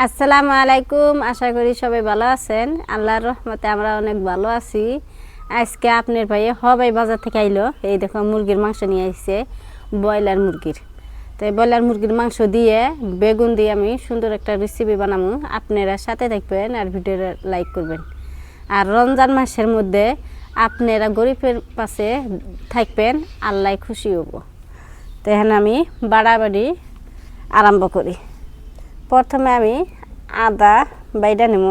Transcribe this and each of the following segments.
আসসালামু আলাইকুম। আশা করি সবাই ভালো আছেন। আল্লাহর রহমতে আমরা অনেক ভালো আছি। আজকে আপনার ভাইয়ে হবাই বাজার থেকে আইলো। এই দেখো মুরগির মাংস নিয়ে আসছে, ব্রয়লার মুরগির। তো এই ব্রয়লার মুরগির মাংস দিয়ে বেগুন দিয়ে আমি সুন্দর একটা রেসিপি বানাবো। আপনারা সাথে থাকবেন আর ভিডিওটা লাইক করবেন। আর রমজান মাসের মধ্যে আপনারা গরিবের পাশে থাকবেন, আল্লাহ খুশি হব। তো এখানে আমি বাড়াবাড়ি আরম্ভ করি। প্রথমে আমি আদা বাইটা নেব,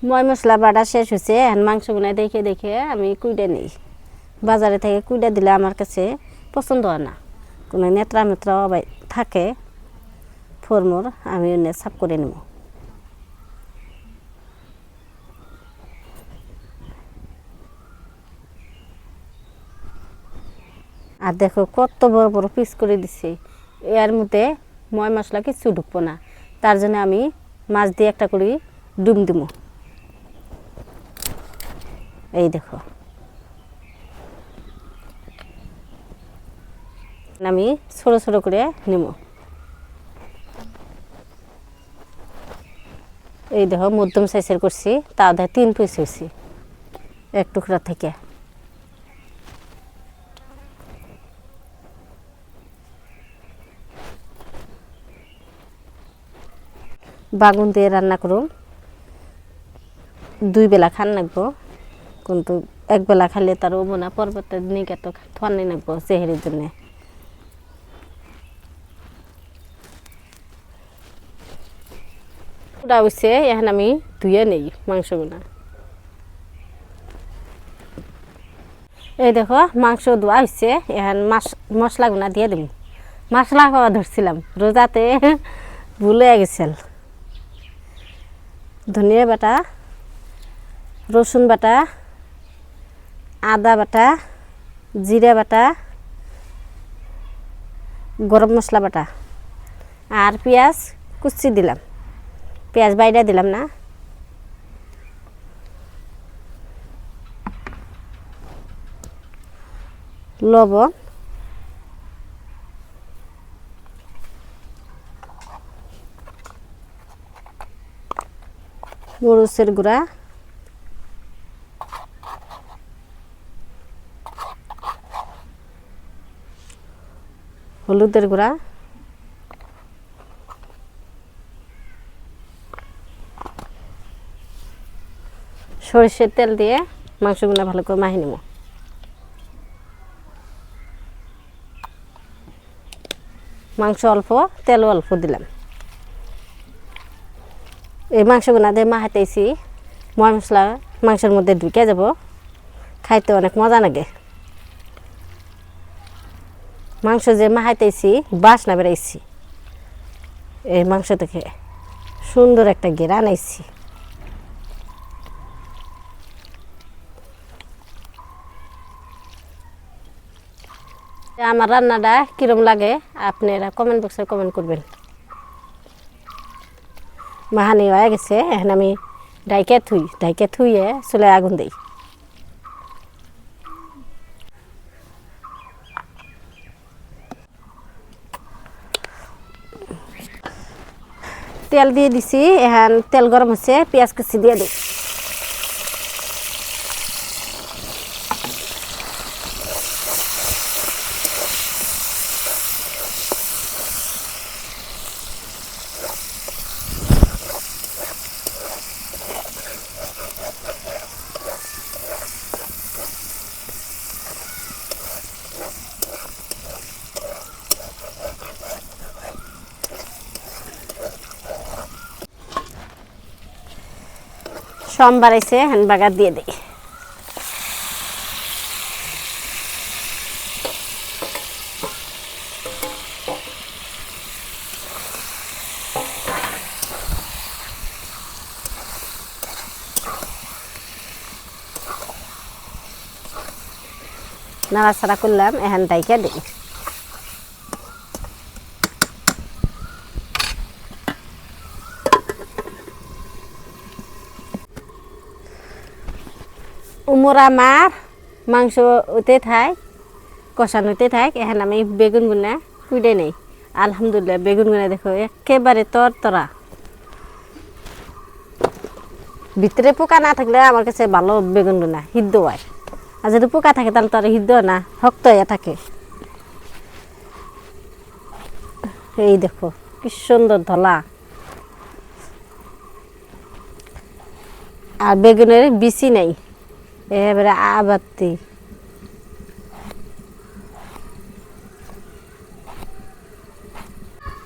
ময় মশলা বাটা শেষ হয়েছে। এখন মাংসগুলো দেখে দেখে আমি কুইডা নিই। বাজারে থেকে কুইডা দিলে আমার কাছে পছন্দ হয় না, কোনো নেত্রা মেত্রা থাকে ফরমোর, আমি এনে সাফ করে নেব। আর দেখো কত বড় বড় পিস করে দিছি। এর মধ্যে ময় মশলা কিছু ঢুকবো না, তার জন্য আমি মাছ দিয়ে একটা করে ডুম দিব। এই দেখো আমি ছোট ছোট করে নিব। এই দেখো মধ্যম সাইজের করছি, তা দেয় 3 পিস হয়েছি এক টুকরা থেকে। বাগুন দিয়ে রান্না করুন, 2 বেলা খান লাগবো, কিন্তু 1 বেলা খাইলে তার হবো না। পরবর্তী দিনে তো থানি লাগবো চেহারির জন্য। ওটা হচ্ছে এখন আমি ধুয়ে নেই মাংসগুলো। এই দেখো মাংস ধোয়া হচ্ছে, এখন মশলাগুলো দিয়ে দেব। মশলা খাওয়া ধরছিলাম রোজাতে, ভুলে গেছিল। ধনিয়া বাটা, রসুন বাটা, আদা বাটা, জিরা বাটা, গরম মশলা বাটা আর পেঁয়াজ কুচি দিলাম। পেঁয়াজ বাইটা দিলাম না। লবণ, মরিচের গুঁড়া, হলুদের গুঁড়া, সরষের তেল দিয়ে মাংসগুলো ভালো করে মাখিয়ে নেব। মাংস অল্প, তেল অল্প দিলাম। এই মাংসগুলো দিয়ে মাখাইতেছি, ময় মশলা মাংসের মধ্যে ঢুকে যাব, খাইতে অনেক মজা লাগে। মাংস যে মাখাইতেছি বাসনা বেড়াইছি, এই মাংস থেকে সুন্দর একটা ঘেরান আইছি। আমার রান্নাটা কিরম লাগে আপনারা কমেন্ট বক্সে কমেন্ট করবেন। মাহানি হয়ে গেছে, এখন আমি ডাইকে থুইয়ে চুলায় আগুন দিই। তেল দিয়ে দিছি, এখন তেল গরম হচ্ছে, পেঁয়াজ কুচি দিয়ে দিই। সোমবার এসে হ্যান্ড বাগার দিয়ে দিই। নাড়াচাড়া করলাম, এখন ডাইকা দিই। উমরা মার মাংস ওতে থাক, কষানোতে থাক। এখন আমি বেগুন গুনা কুইডে নেই। আলহামদুলিল্লাহ বেগুন গুনা দেখো একেবারে তরতরা। ভিতরে পোকা না থাকলে আমার কাছে ভালো বেগুন গুনা সিদ্ধ হয়। আর যদি পোকা থাকে তাহলে তো আর সিদ্ধ না, শক্ত হয়ে থাকে। এই দেখো কি সুন্দর ধলা। আর বেগুনের বিচি নেই, এবারে আবাতি।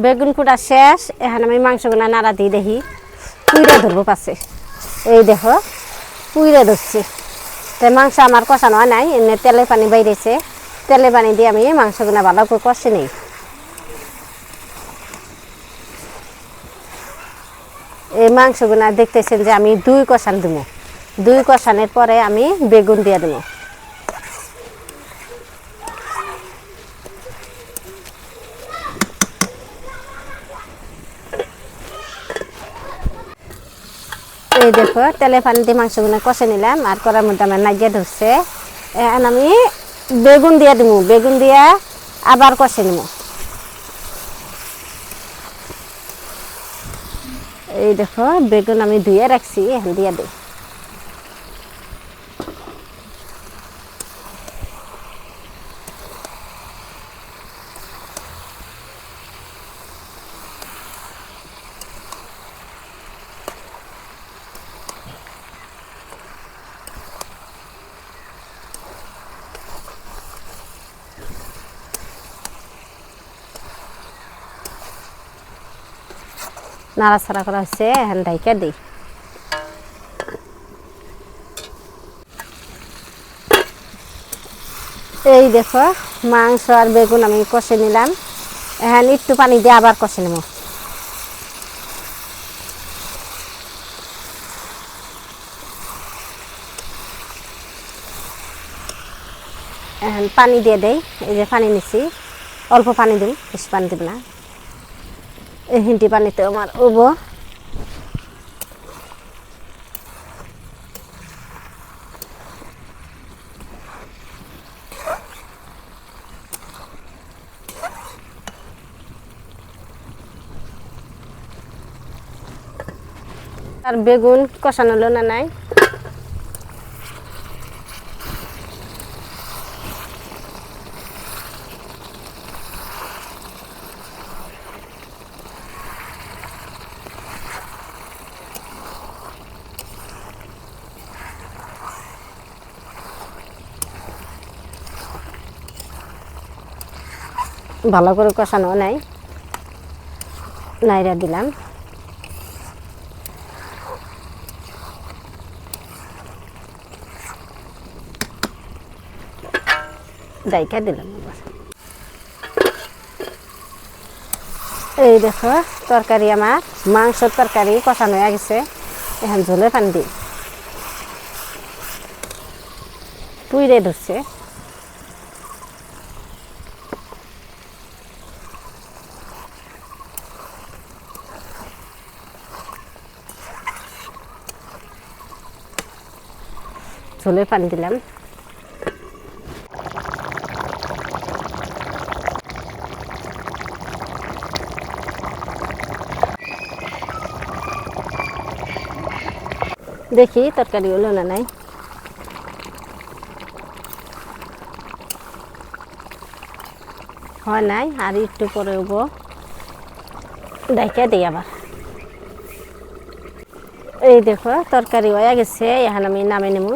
বেগুন কুটা শেষ, এখন আমি মাংসগুলো নাড়া দিয়ে দেখি পুইরা ধরবো পাশে। এই দেখো পুইরা ধরছি। তো মাংস আমার কষানো হয় নাই, এমনি তেলে পানি বাইরেছে। তেলে পানি দিয়ে আমি মাংসগুলো ভালো করে কষে নিই। এই মাংসগুলো দেখতেছেন যে আমি 2 কষান দিব। 2 কষানোর পরে আমি বেগুন দিয়ে দেবো। এই দেখো তেলে পানি দিয়ে মাংসগুলো কষে নিলাম, আর করার মধ্যে আমার নাইজা ধরছে। এখন আমি বেগুন দিয়ে দেবো। বেগুন দিয়ে আবার কষে নেব। এই দেখো বেগুন আমি ধুয়ে রাখছি, এখন দিয়ে দিই। নাড়াচাড়া করা হচ্ছে, এখন ঢাইকা দিই। এই দেখো মাংস আর বেগুন আমি কষে নিলাম। এখন একটু পানি দিয়ে আবার কষে নেব। এখন পানি দিয়ে দেই। এই যে পানি নিছি, অল্প পানি দিই, বেশি পানি দিব না। এই হিন্টি পানিতে আমার উবো। আর বেগুন কষানো হলো না নাই। ভালো করে কষানো নাই, নাইরা দিলাম। ডাইকা দিলাম আবার। এই দেখো তরকারি আমার মাংসের তরকারি কষানো হয়ে গেছে। এখন ঝোলে পানি দিই। পুইরে ধরছে। ঝোলে পানি দিলাম। দেখি তরকারি হলো না নাই। হয় নাই, আর একটু পরে হবো। ডাইকা দিই আবার। এই দেখো তরকারি হয়ে গেছে, এখন আমি নামে নেব।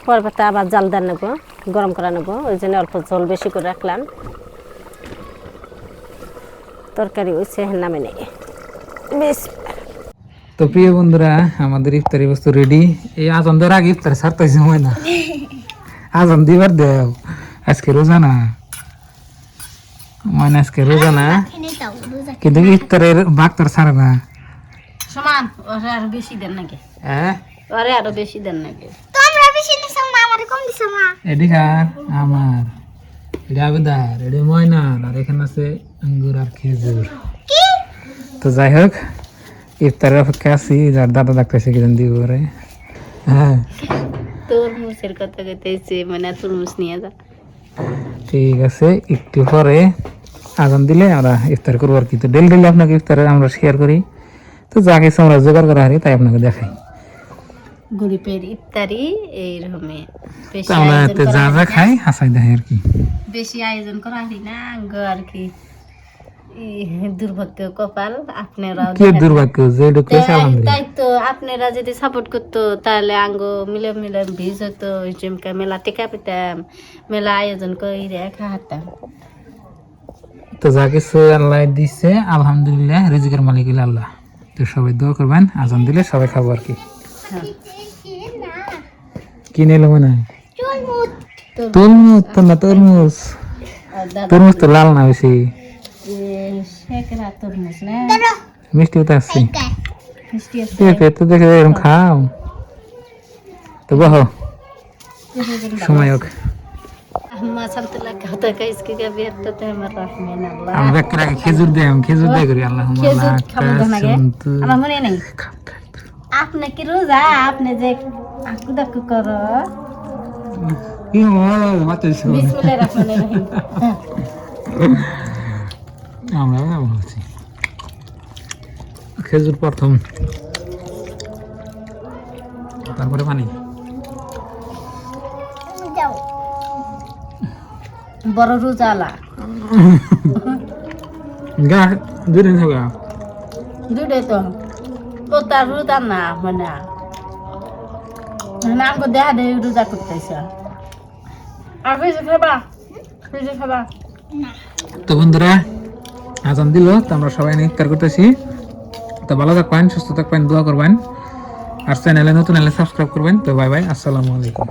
পরবর্তী আবার জাল দেন নেবো, গরম করা নেবো। ওই জন্য অল্প জল বেশি করে রাখলাম। তরকারি হয়েছে, এখন নামে নেই। বেশ। তো তো প্রিয় বন্ধুরা, আমাদের ইফতারি বস্তু রেডি। এই আজান দেওয়ার আগে ইফতার ছাড়তেছি ময়না, আজান দিবার দেও। আজকে রোজা না ময়না, আজকে রোজা না, কিন্তু ইফতারের বাঘ তোর ছাড়ে না। সমান ওরে আরো বেশি দেন নাকি? হ্যাঁ, ওরে আরো বেশি দেন নাকি? তোমরা বেশি দিছো না, আমারে কম দিছো না। এদিকার আমার এটা আবেদার, এটা ময়নার, আর এখানে আছে আঙ্গুর আর খেজুর। তো যাই হোক, ইফতারের অপেক্ষা আছি, যার দাদা ডাকতেছে কিজন দিব রে। হ্যাঁ, তরমুজের কথা কইতেছে, মানে তরমুজ নিয়ে যা। ঠিক আছে, একটু পরে আজান দিলে আমরা ইফতার করবো আর কি। তো ডেলি ডেলি আপনাকে ইফতারে আমরা শেয়ার করি, তো যা কিছু আমরা জোগাড় করা হারি তাই আপনাকে দেখাই। গরিবের ইফতারি এইরকমে বেশি তো আমরা আয়োজন করা যা যা হয় না। খাই হাসাই দেখাই আর কি। বেশি আয়োজন করা হয় না গো আর কি। দুর্ভাগ্য কপাল আপনারা। কি দুর্ভাগ্য যেটুকু আলহামদুলিল্লাহ। তাই তো আপনারা যদি সাপোর্ট করতো তাহলে আঙ্গ মিলে মিলে ভিজ হতো, জমকা মেলা টেকা পেতাম, মেলা আয়োজন করে রেখা হাতাম। তো যা কিছু আল্লাহ দিচ্ছে আলহামদুলিল্লাহ, রিজিকের মালিক হলো আল্লাহ। তো সবাই দোয়া করবেন, আজান দিলে সবাই খাবো আর কি। কি নিলো মনে হয়? তরমুজ তো না, তরমুজ তরমুজ তো লাল না বেশি, শেখরা তরমুজ না মিষ্টি তো আসছে। মিষ্টি আছে। ঠিক আছে, তো দেখে এরকম খাও। তো বহ সময় হোক, আম্মা সালতুল্লাহ কথা কাইসকে গাবি হাততে আমার রহমান আল্লাহ। আমরা ব্যাক করে খেজুর দেই, খেজুর দেই করি আল্লাহ। খেজুর খাবো তো নাকি? আমার মনে নেই। আপনি কি রোজা? আপনি যে আকু দাকু করো। কি হয় মাতাইছো? বিসমিল্লাহির রহমানির রহিম। আমরা বলছি খেজুর প্রথম, তারপরে পানি। যাও বড় রোজালা গা দুদিন হবে দুটো তো তো তার রোজা না মানে আমাকে দেখা দেয় রোজা করতেছে। আর বেশি খাবা, বেশি খাবা। তো বন্ধুরা, আজান দিল, তো আমরা সবাই ইফতার করতেছি। তো ভালো থাকবেন, সুস্থ থাকবেন, দোয়া করবেন, আর চ্যানেলে নতুন হলে সাবস্ক্রাইব করবেন। তো বাই বাই, আসসালামু আলাইকুম।